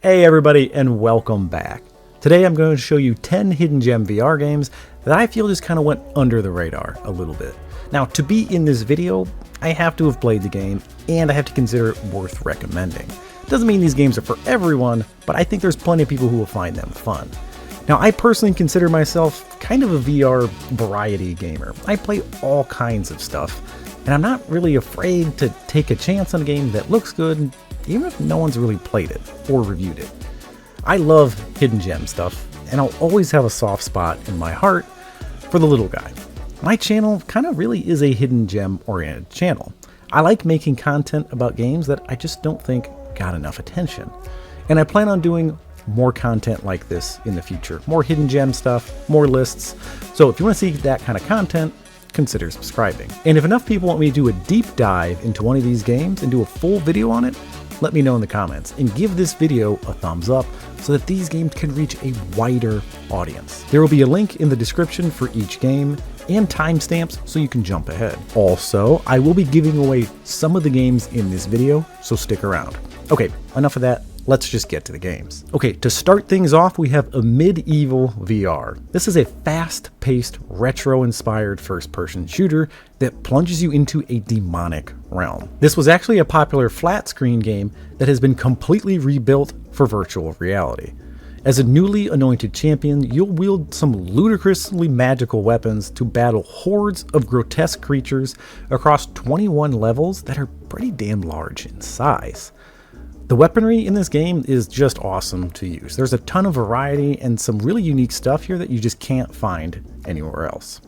Hey everybody, and welcome back. Today I'm going to show you 10 hidden gem VR games that I feel just kind of went under the radar a little bit. Now, to be in this video, I have to have played the game, and I have to consider it worth recommending. Doesn't mean these games are for everyone, but I think there's plenty of people who will find them fun. Now, I personally consider myself kind of a VR variety gamer. I play all kinds of stuff, and I'm not really afraid to take a chance on a game that looks good, even if no one's really played it or reviewed it. I love hidden gem stuff, and I'll always have a soft spot in my heart for the little guy. My channel kind of really is a hidden gem oriented channel. I like making content about games that I just don't think got enough attention. And I plan on doing more content like this in the future. More hidden gem stuff, more lists. So if you want to see that kind of content, consider subscribing. And if enough people want me to do a deep dive into one of these games and do a full video on it, let me know in the comments and give this video a thumbs up so that these games can reach a wider audience. There will be a link in the description for each game and timestamps so you can jump ahead. Also, I will be giving away some of the games in this video, so stick around. Okay, enough of that. Let's just get to the games. Okay, to start things off, we have a Medieval VR. This is a fast-paced, retro-inspired first-person shooter that plunges you into a demonic realm. This was actually a popular flat-screen game that has been completely rebuilt for virtual reality. As a newly anointed champion, you'll wield some ludicrously magical weapons to battle hordes of grotesque creatures across 21 levels that are pretty damn large in size. The weaponry in this game is just awesome to use. There's a ton of variety and some really unique stuff here that you just can't find anywhere else.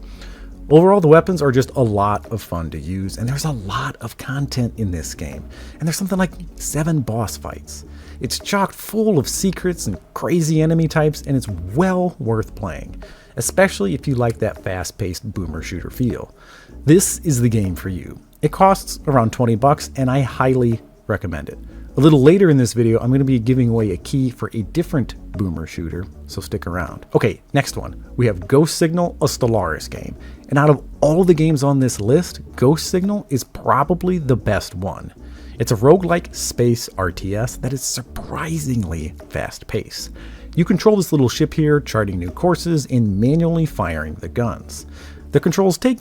Overall, the weapons are just a lot of fun to use, and there's a lot of content in this game. And there's something like 7 boss fights. It's chock full of secrets and crazy enemy types, and it's well worth playing, especially if you like that fast-paced boomer shooter feel. This is the game for you. It costs around 20 bucks, and I highly recommend it. A little later in this video, I'm going to be giving away a key for a different boomer shooter, so stick around. Okay, next one. We have Ghost Signal, a Stellaris game. And out of all the games on this list, Ghost Signal is probably the best one. It's a roguelike space RTS that is surprisingly fast-paced. You control this little ship here, charting new courses and manually firing the guns. The controls take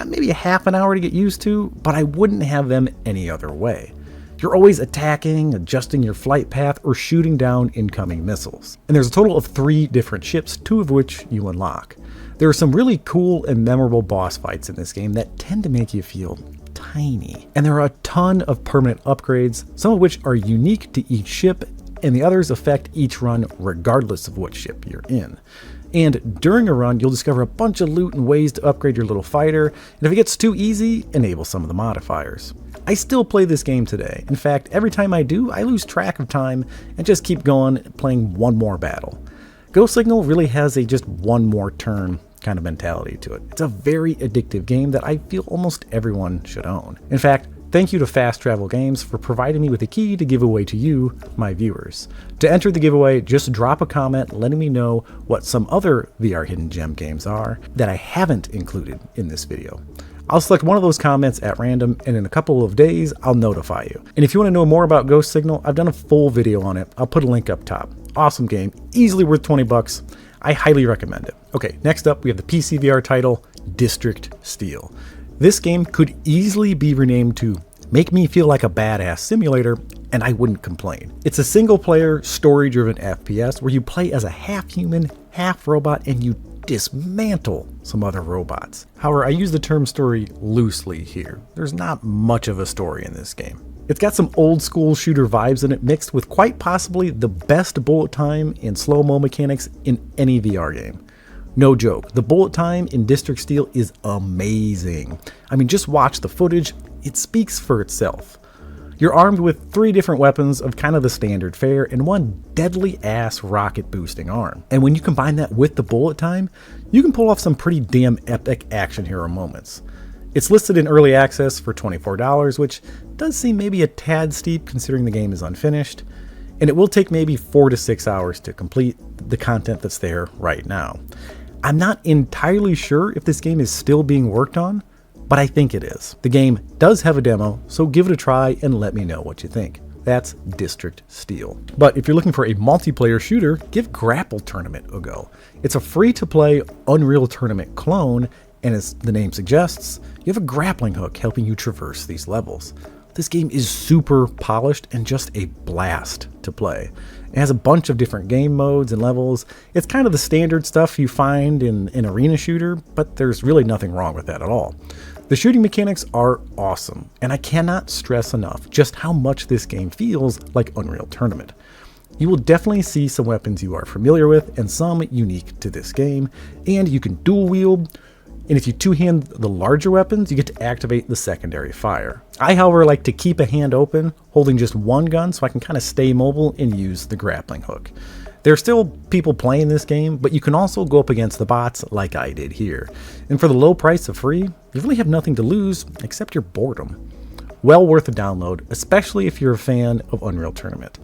maybe a half an hour to get used to, but I wouldn't have them any other way. You're always attacking, adjusting your flight path, or shooting down incoming missiles. And there's a total of 3 different ships, 2 of which you unlock. There are some really cool and memorable boss fights in this game that tend to make you feel tiny. And there are a ton of permanent upgrades, some of which are unique to each ship, and the others affect each run regardless of what ship you're in. And during a run, you'll discover a bunch of loot and ways to upgrade your little fighter, and if it gets too easy, enable some of the modifiers. I still play this game today. In fact, every time I do, I lose track of time and just keep going, playing one more battle. Ghost Signal really has a just one more turn kind of mentality to it. It's a very addictive game that I feel almost everyone should own. In fact, thank you to Fast Travel Games for providing me with a key to give away to you, my viewers. To enter the giveaway, just drop a comment letting me know what some other VR hidden gem games are that I haven't included in this video. I'll select one of those comments at random, and in a couple of days, I'll notify you. And if you want to know more about Ghost Signal, I've done a full video on it. I'll put a link up top. Awesome game, easily worth 20 bucks. I highly recommend it. Okay, next up, we have the PC VR title, District Steel. This game could easily be renamed to Make Me Feel Like a Badass Simulator, and I wouldn't complain. It's a single-player, story-driven FPS where you play as a half-human, half-robot, and you dismantle some other robots. However, I use the term story loosely here. There's not much of a story in this game. It's got some old school shooter vibes in it, mixed with quite possibly the best bullet time and slow-mo mechanics in any VR game. No joke, the bullet time in District Steel is amazing. I mean, just watch the footage, it speaks for itself. You're armed with 3 different weapons of kind of the standard fare and one deadly ass rocket boosting arm. And when you combine that with the bullet time, you can pull off some pretty damn epic action hero moments. It's listed in early access for $24, which does seem maybe a tad steep considering the game is unfinished, and it will take maybe 4 to 6 hours to complete the content that's there right now. I'm not entirely sure if this game is still being worked on, but I think it is. The game does have a demo, so give it a try and let me know what you think. That's District Steel. But if you're looking for a multiplayer shooter, give Grapple Tournament a go. It's a free-to-play Unreal Tournament clone, and as the name suggests, you have a grappling hook helping you traverse these levels. This game is super polished and just a blast to play. It has a bunch of different game modes and levels. It's kind of the standard stuff you find in an arena shooter, but there's really nothing wrong with that at all. The shooting mechanics are awesome, and I cannot stress enough just how much this game feels like Unreal Tournament. You will definitely see some weapons you are familiar with and some unique to this game, and you can dual wield, and if you two-hand the larger weapons, you get to activate the secondary fire. I, however, like to keep a hand open, holding just one gun so I can kind of stay mobile and use the grappling hook. There are still people playing this game, but you can also go up against the bots like I did here. And for the low price of free, you really have nothing to lose except your boredom. Well worth a download, especially if you're a fan of Unreal Tournament.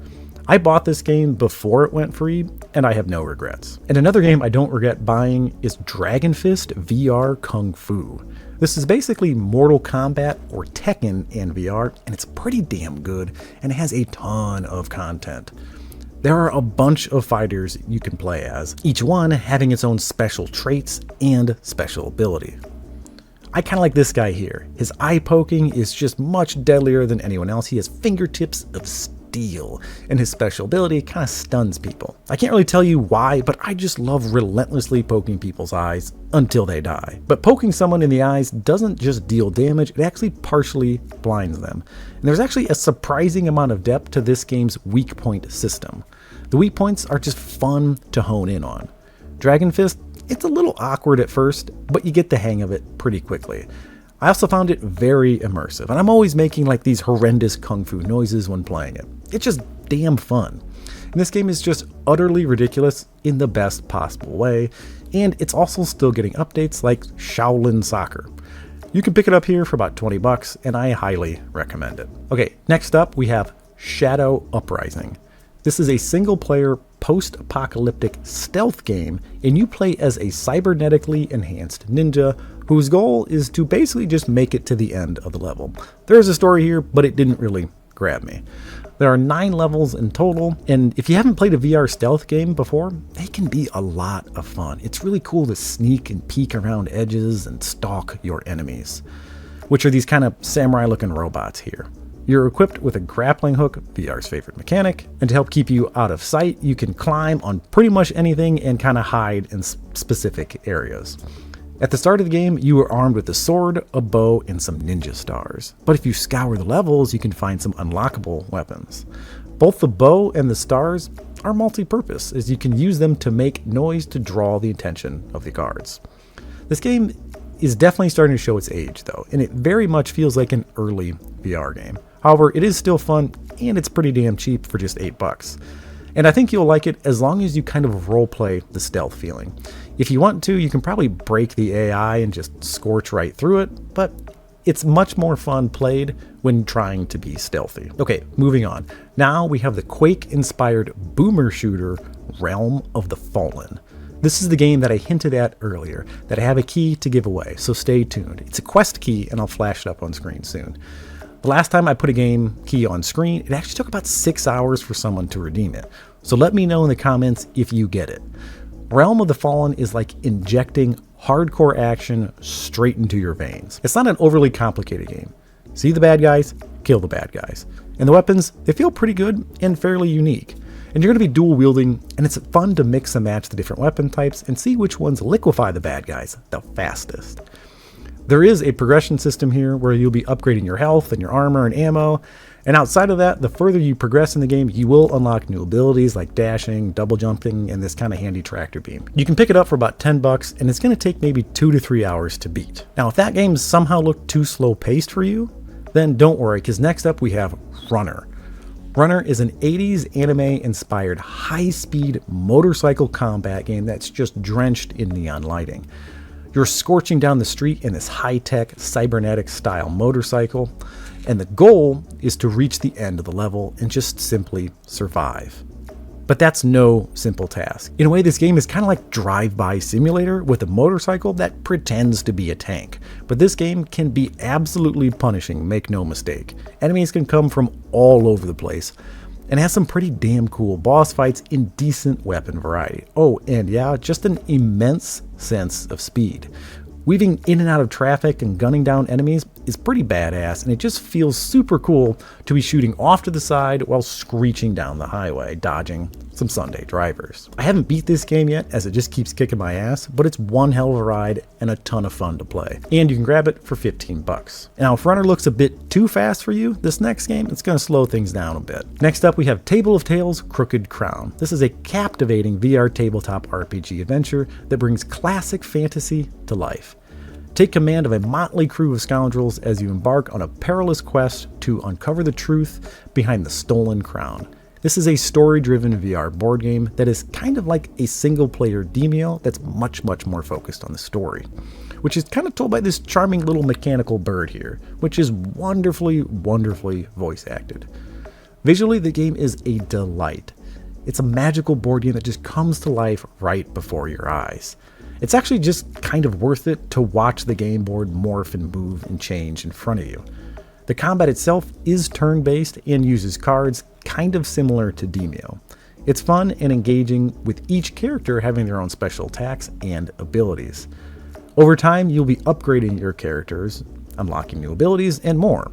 I bought this game before it went free, and I have no regrets. And another game I don't regret buying is Dragon Fist VR Kung Fu. This is basically Mortal Kombat or Tekken in VR, and it's pretty damn good, and it has a ton of content. There are a bunch of fighters you can play as, each one having its own special traits and special ability. I kind of like this guy here. His eye poking is just much deadlier than anyone else. He has fingertips of steel, and his special ability kind of stuns people. I can't really tell you why, but I just love relentlessly poking people's eyes until they die. But poking someone in the eyes doesn't just deal damage, it actually partially blinds them. And there's actually a surprising amount of depth to this game's weak point system. The weak points are just fun to hone in on. Dragon Fist, it's a little awkward at first, but you get the hang of it pretty quickly. I also found it very immersive, and I'm always making like these horrendous kung fu noises when playing it. It's just damn fun. And this game is just utterly ridiculous in the best possible way, and it's also still getting updates like Shaolin Soccer. You can pick it up here for about 20 bucks, and I highly recommend it. Okay, next up we have Shadow Uprising. This is a single-player post-apocalyptic stealth game, and you play as a cybernetically enhanced ninja whose goal is to basically just make it to the end of the level. There is a story here, but it didn't really grab me. There are 9 levels in total, and if you haven't played a VR stealth game before, they can be a lot of fun. It's really cool to sneak and peek around edges and stalk your enemies, which are these kind of samurai-looking robots here. You're equipped with a grappling hook, VR's favorite mechanic, and to help keep you out of sight, you can climb on pretty much anything and kind of hide in specific areas. At the start of the game, you are armed with a sword, a bow, and some ninja stars. But if you scour the levels, you can find some unlockable weapons. Both the bow and the stars are multi-purpose, as you can use them to make noise to draw the attention of the guards. This game is definitely starting to show its age though, and it very much feels like an early VR game. However, it is still fun, and it's pretty damn cheap for just $8. And I think you'll like it as long as you kind of roleplay the stealth feeling. If you want to, you can probably break the AI and just scorch right through it, but it's much more fun played when trying to be stealthy. Okay, moving on. Now we have the Quake-inspired boomer shooter, Realm of the Fallen. This is the game that I hinted at earlier, that I have a key to give away, so stay tuned. It's a quest key, and I'll flash it up on screen soon. The last time I put a game key on screen, it actually took about 6 hours for someone to redeem it. So let me know in the comments if you get it. Realm of the Fallen is like injecting hardcore action straight into your veins. It's not an overly complicated game. See the bad guys, kill the bad guys. And the weapons, they feel pretty good and fairly unique. And you're going to be dual wielding, and it's fun to mix and match the different weapon types and see which ones liquefy the bad guys the fastest. There is a progression system here where you'll be upgrading your health and your armor and ammo, and outside of that, the further you progress in the game, you will unlock new abilities like dashing, double jumping, and this kind of handy tractor beam. You can pick it up for about $10, and it's going to take maybe 2 to 3 hours to beat. Now, if that game somehow looked too slow paced for you, then don't worry, because next up we have Runner. Runner is an 80s anime-inspired high-speed motorcycle combat game that's just drenched in neon lighting. You're scorching down the street in this high-tech, cybernetic-style motorcycle, and the goal is to reach the end of the level and just simply survive. But that's no simple task. In a way, this game is kind of like Drive-By Simulator with a motorcycle that pretends to be a tank. But this game can be absolutely punishing, make no mistake. Enemies can come from all over the place, and has some pretty damn cool boss fights in decent weapon variety. Oh, and yeah, just an immense sense of speed. Weaving in and out of traffic and gunning down enemies is pretty badass, and it just feels super cool to be shooting off to the side while screeching down the highway, dodging some Sunday drivers. I haven't beat this game yet, as it just keeps kicking my ass, but it's one hell of a ride and a ton of fun to play. And you can grab it for 15 bucks. Now, if Runner looks a bit too fast for you, this next game, it's going to slow things down a bit. Next up, we have Table of Tales: Crooked Crown. This is a captivating VR tabletop RPG adventure that brings classic fantasy to life. Take command of a motley crew of scoundrels as you embark on a perilous quest to uncover the truth behind the stolen crown. This is a story-driven VR board game that is kind of like a single-player Demio that's much more focused on the story, which is kind of told by this charming little mechanical bird here, which is wonderfully voice acted. Visually, the game is a delight. It's a magical board game that just comes to life right before your eyes. It's actually just kind of worth it to watch the game board morph and move and change in front of you. The combat itself is turn-based and uses cards kind of similar to Demio. It's fun and engaging, with each character having their own special attacks and abilities. Over time, you'll be upgrading your characters, unlocking new abilities, and more.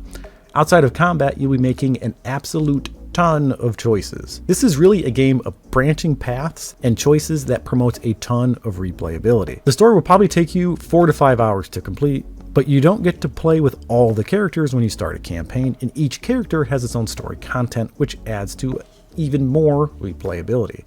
Outside of combat, you'll be making an absolute ton of choices. This is really a game of branching paths and choices that promotes a ton of replayability. The story will probably take you 4 to 5 hours to complete, but you don't get to play with all the characters when you start a campaign, and each character has its own story content, which adds to even more replayability.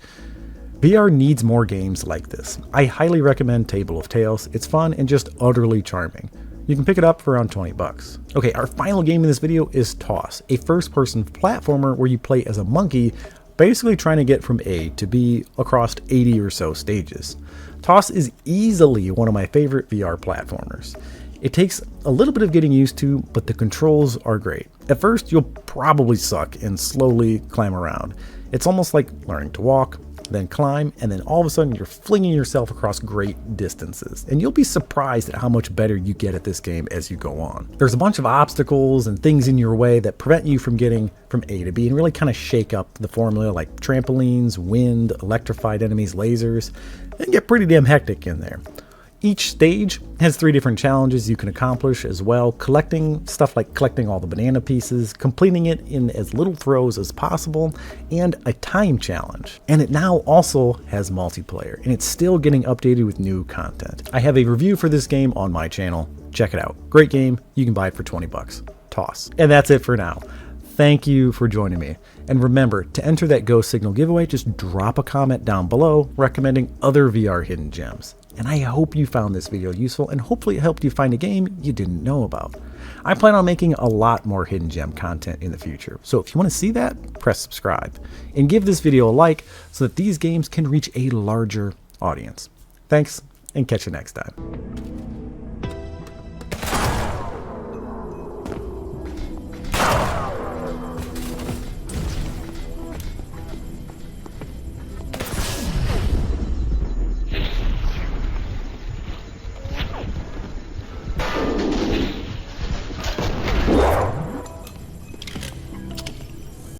VR needs more games like this. I highly recommend Table of Tales. It's fun and just utterly charming. You can pick it up for around 20 bucks. Okay, our final game in this video is Toss, a first-person platformer where you play as a monkey, basically trying to get from A to B across 80 or so stages. Toss is easily one of my favorite VR platformers. It takes a little bit of getting used to, but the controls are great. At first, you'll probably suck and slowly climb around. It's almost like learning to walk, then climb, and then all of a sudden you're flinging yourself across great distances. And you'll be surprised at how much better you get at this game as you go on. There's a bunch of obstacles and things in your way that prevent you from getting from A to B and really kind of shake up the formula, like trampolines, wind, electrified enemies, lasers, and get pretty damn hectic in there. Each stage has 3 different challenges you can accomplish as well, collecting stuff like collecting all the banana pieces, completing it in as little throws as possible, and a time challenge. And it now also has multiplayer, and it's still getting updated with new content. I have a review for this game on my channel. Check it out. Great game. You can buy it for 20 bucks. Toss. And that's it for now. Thank you for joining me. And remember, to enter that Go Signal giveaway, just drop a comment down below recommending other VR hidden gems. And I hope you found this video useful, and hopefully it helped you find a game you didn't know about. I plan on making a lot more hidden gem content in the future, so if you want to see that, press subscribe. And give this video a like so that these games can reach a larger audience. Thanks, and catch you next time.